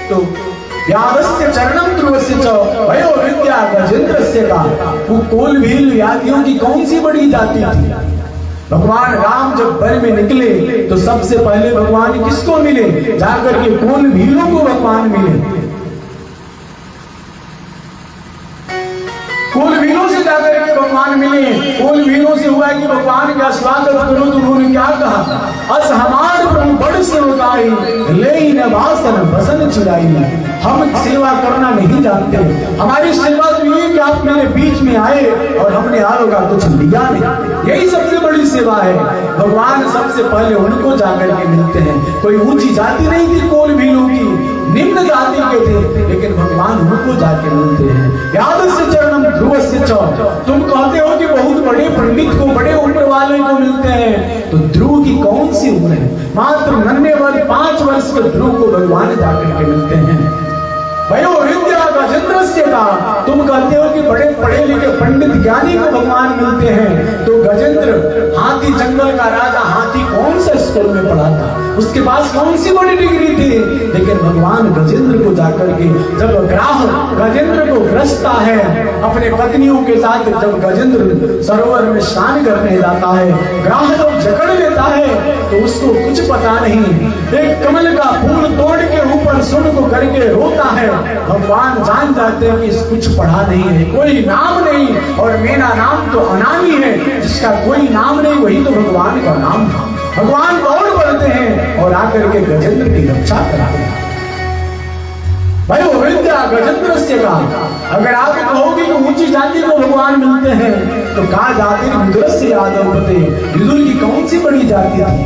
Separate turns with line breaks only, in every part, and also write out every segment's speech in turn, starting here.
तो व्याधस्य चरणम ध्रुवस्य च वयो विद्या गजेंद्रस्य का। वो कोल भील व्याधियों की कौन सी बड़ी जाति थी? भगवान राम जब वन में निकले तो सबसे पहले भगवान किसको मिले? जाकर के कोल भीलों को भगवान मिले। कोल भीलों से जाकर के भगवान मिले। कोल भीलों से हुआ कि भगवान का स्वागत करो तो उन्होंने क्या कहा? अस हमार प्रभु बड़ सेवकाई ले न वासन बसन चुराई। हम सेवा करना नहीं जानते, हमारी सेवा तो ये कि आप मेरे बीच में आए और हमने आरोगा कुछ लिया नहीं, यही सबसे बड़ी सेवा है। भगवान सबसे पहले उनको जाकर के मिलते हैं। कोई ऊंची जाति नहीं थी कोल भीलों की, निम्न जाति के थे, लेकिन भगवान उनको जाके मिलते हैं। याद से चरणम ध्रुवस्य च। तुम कहते हो कि बहुत बड़े पंडित को, बड़े उम्र वाले को मिलते हैं, तो ध्रुव की कौन सी उम्र है? मात्र नन्हे वर्ष 5 वर्ष के ध्रुव को भगवान जाकर के मिलते हैं। वयो विद्या गजेंद्रस्य का। तुम कहते हो कि बड़े पढ़े लिखे पंडित ज्ञानी को भगवान मिलते हैं, तो गजेंद्र हाथी जंगल का राजा हाथी कौन सा स्कूल में पढ़ा था? उसके पास कौन सी बड़ी डिग्री थी? लेकिन भगवान गजेंद्र को जाकर के जब ग्राह गजेंद्र को ग्रसता है अपने पत्नियों के साथ, जब गजेंद्र सरोवर में स्नान करने जाता है, ग्राह जब जकड़ लेता है तो उसको कुछ पता नहीं, एक कमल का फूल तोड़ के ऊपर सुन को करके रोता है। भगवान जान जाते हैं कि कुछ पढ़ा नहीं है, कोई नाम नहीं, और मेरा नाम तो अनामी है, जिसका कोई नाम नहीं वही तो भगवान का नाम था। भगवान दौड़ पड़ते हैं और आकर के गजेंद्र की रक्षा कराते हैं। भाई वो विद्या गजेंद्रस्य का। अगर आप कहोगे कि ऊंची जाति को भगवान मिलते हैं, तो कहा जाति विदुरस्य यादव पते। विदुर की कौन सी बड़ी जाति थी?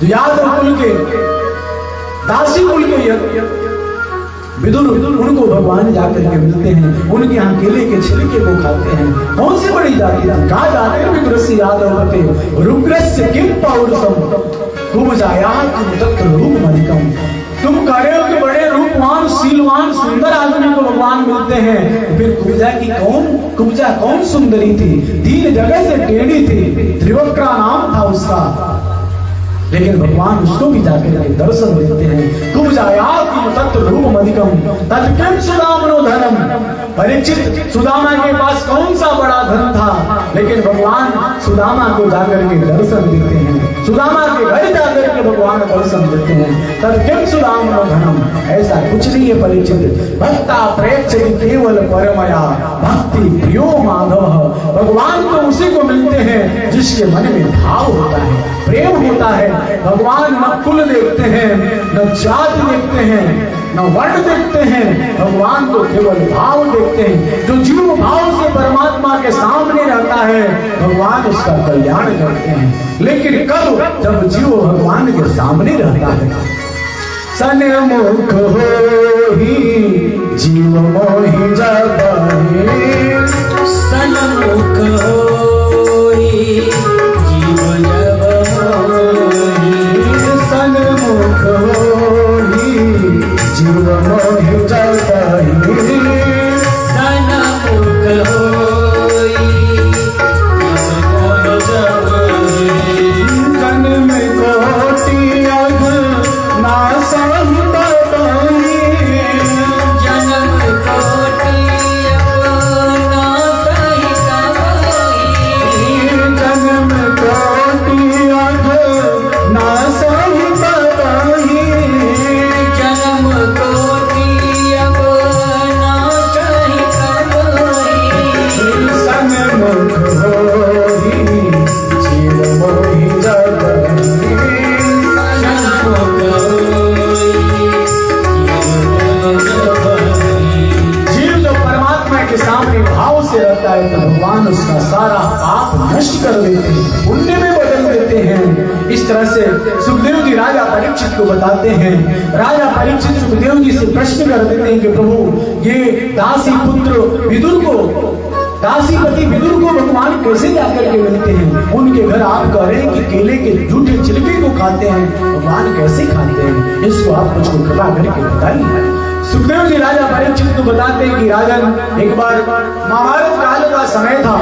तो यादव कुल के, दासी कुल के विदुर, उनको भगवान जाकर के मिलते हैं। उनके यहाँ केले के छिलके को खाते हैं। कौन सी बड़ी जाति थी? कहा जाते हैं विदुरस्य यादव पते रुग्रस्य किम पौरुषम कुमजायात तत्र रूप मलिकम। तुम कह रहे हो कि बड़े रूपवान, शीलवान, सुंदर आदमी को भगवान मिलते हैं, फिर कुब्जा कौन सुंदरी थी? 3 जगह से टेढ़ी थी, त्रिवक्रा नाम था उसका, लेकिन भगवान उसको भी जाकर के दर्शन देते हैं। कुब्जायात तत्र रूप मलिकम तत्किम सुदामनो धनम। परीक्षित, सुदामा के पास कौन सा बड़ा धन था, लेकिन भगवान सुदामा को जाकर के दर्शन देते हैं। सुदामा के घर जाकर के भगवान दर्शन देते हैं। तत्किम सुदामनो धनम। ऐसा कुछ नहीं है परीक्षित। भक्ता प्रेक्षति केवल परमया भक्ति प्रियो माधव। भगवान तो उसी को मिलते हैं जिसके मन में भाव होता है, प्रेम होता है। भगवान न कुल देखते हैं, न जाति देखते हैं, न वर्ण देखते हैं, भगवान तो केवल भाव देखते हैं। जो जीव भाव से परमात्मा के सामने रहता है, भगवान उसका कल्याण करते हैं। लेकिन कब? जब जीव भगवान के सामने रहता है। सन्मुख होहि जीव मोहि जबहि, सन्मुख होहि जीव जब मोहि, सन्मुख होहि जीव मोहि जबहि, सन्मुख होहि जीव मोहि जबहि। जन्म कोटि अघ नासहि तबहि, जन्म कोटि अघ नासहि तबहि, जन्म कोटि अघ नासहि तबहि, जन्म कोटि अघ नासहि तबहि, सन्मुख होहि जीव मोहि जबहि, सन्मुख होहि जीव जबहि। जीव जो परमात्मा के सामने भाव से रहता है, तो भगवान उसका सारा पाप नष्ट कर देते हैं, पुण्य में बदल देते हैं। इस तरह से सुखदेव जी राजा परीक्षित को बताते हैं। राजा परीक्षित सुखदेव जी से प्रश्न कर देते हैं कि प्रभु, ये दासी पुत्र विदुर को, दासीपति विदुर को भगवान कैसे जाकर के मिलते हैं? उनके घर आप कह रहे हैं कि केले के जूठे छिलके को खाते हैं, भगवान कैसे खाते हैं? इसको आप मुझको कृपा करके बताइए। सुखदेव जी राजा परीक्षित को बताते हैं कि राजन, एक बार महाभारत काल का समय था,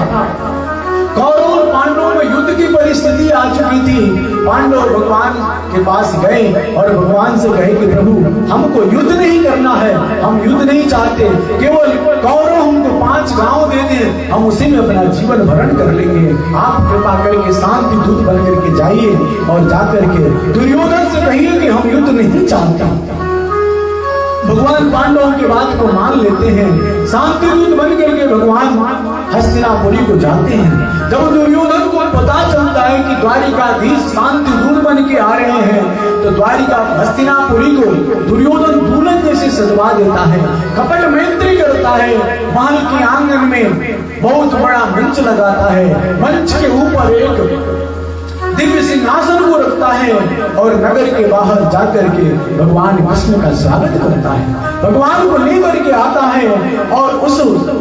कौरव और पांडवों में युद्ध की परिस्थिति आ चुकी थी। पांडव भगवान के पास गए और भगवान से कहे कि प्रभु, हमको युद्ध नहीं है, हम युद्ध नहीं चाहते, केवल कौरव हमको 5 गांव दे दे, हम उसी में अपना जीवन भरण कर लेंगे। आप कृपा करके शांति दूत बन करके जाइए और जाकर के दुर्योधन से कहिए कि हम युद्ध नहीं चाहते। भगवान पांडवों की बात को मान लेते हैं, शांति दूत बन करके भगवान हस्तिनापुरी को जाते हैं। जब दुर्योधन को पता चलता है कि द्वारिकाधीश शांति दूत बन के आ रहे हैं, तो द्वारिका हस्तिनापुरी को दुर्योधन दुल्हन जैसे सजवा देता है, कपट मैत्री करता है, महल के आंगन में बहुत बड़ा मंच लगाता है, मंच के ऊपर एक दिव्य सिंहासन को रखता है और नगर के बाहर जाकर के भगवान कृष्ण का स्वागत करता है, भगवान को लेकर के आता है और उस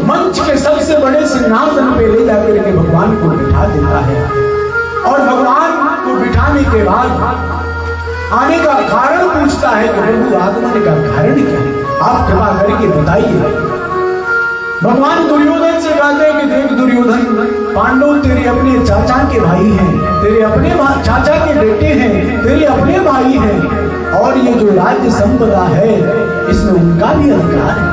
मंच के सबसे बड़े सिंहासन पे ले जाकर के भगवान को बिठा देता है। और भगवान को बिठाने के बाद आने का कारण पूछता है कि प्रभु आगमन का कारण क्या है, आप कृपा करके बताइए। भगवान दुर्योधन से कहते हैं कि देख दुर्योधन, पांडव तेरे अपने चाचा के भाई हैं, तेरे अपने चाचा के बेटे हैं, तेरे अपने भाई हैं, और ये जो राज्य संपदा है इसमें उनका भी अधिकार है।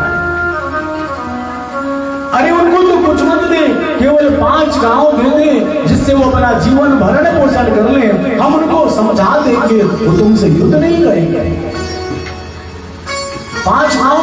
अरे उनको तो कुछ मत दे, केवल 5 गांव दे दे जिससे वो अपना जीवन भरण पोषण कर ले, हम उनको समझा देंगे, वो तुमसे युद्ध नहीं करेंगे। 5 गांव